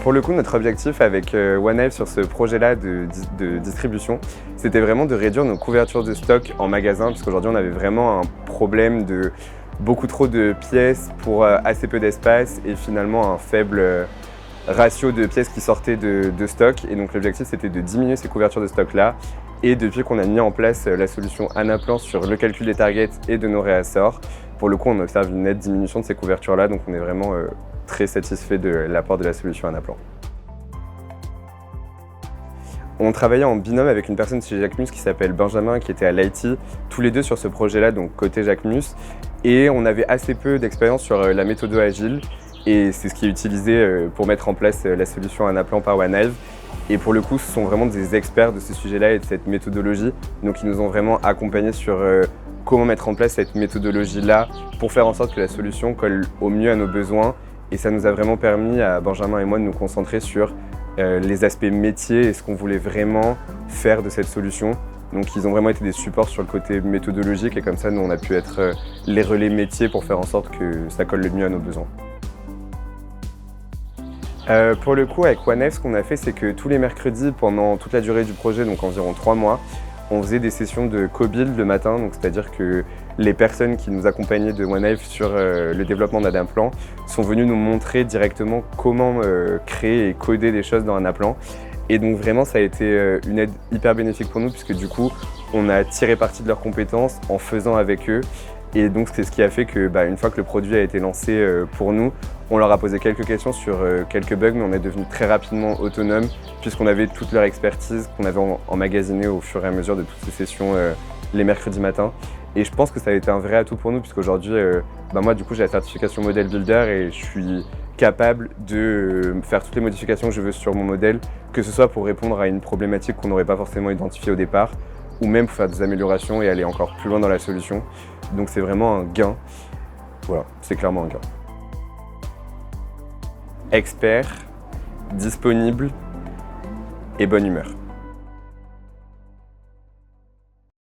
Pour le coup, notre objectif avec OneHive sur ce projet-là de distribution, c'était vraiment de réduire nos couvertures de stock en magasin, puisqu'aujourd'hui on avait vraiment un problème de beaucoup trop de pièces pour assez peu d'espace et finalement un faible ratio de pièces qui sortaient de stock. Et donc l'objectif c'était de diminuer ces couvertures de stock-là. Et depuis qu'on a mis en place la solution Anaplan sur le calcul des targets et de nos réassorts, pour le coup on observe une nette diminution de ces couvertures-là, donc on est vraiment très satisfait de l'apport de la solution Anaplan. On travaillait en binôme avec une personne chez Jacquemus qui s'appelle Benjamin, qui était à l'IT, tous les deux sur ce projet-là, donc côté Jacquemus. Et on avait assez peu d'expérience sur la méthode agile, et c'est ce qui est utilisé pour mettre en place la solution Anaplan par OneHive. Et pour le coup, ce sont vraiment des experts de ce sujet-là et de cette méthodologie, donc ils nous ont vraiment accompagnés sur comment mettre en place cette méthodologie-là pour faire en sorte que la solution colle au mieux à nos besoins. Et ça nous a vraiment permis à Benjamin et moi de nous concentrer sur les aspects métiers et ce qu'on voulait vraiment faire de cette solution. Donc ils ont vraiment été des supports sur le côté méthodologique et comme ça nous on a pu être les relais métiers pour faire en sorte que ça colle le mieux à nos besoins. Pour le coup avec OneHive, ce qu'on a fait c'est que tous les mercredis pendant toute la durée du projet, donc environ 3 mois, on faisait des sessions de co-build le matin, donc c'est-à-dire que les personnes qui nous accompagnaient de OneHive sur le développement d'Anaplan sont venues nous montrer directement comment créer et coder des choses dans Anaplan. Et donc vraiment ça a été une aide hyper bénéfique pour nous puisque du coup on a tiré parti de leurs compétences en faisant avec eux. Et donc c'est ce qui a fait que une fois que le produit a été lancé pour nous, on leur a posé quelques questions sur quelques bugs, mais on est devenu très rapidement autonome puisqu'on avait toute leur expertise qu'on avait emmagasinée au fur et à mesure de toutes ces sessions les mercredis matins. Et je pense que ça a été un vrai atout pour nous puisqu'aujourd'hui, moi du coup j'ai la certification Model Builder et je suis capable de faire toutes les modifications que je veux sur mon modèle, que ce soit pour répondre à une problématique qu'on n'aurait pas forcément identifiée au départ, ou même pour faire des améliorations et aller encore plus loin dans la solution. Donc c'est vraiment un gain. Voilà, c'est clairement un gain. Expert, disponible et bonne humeur.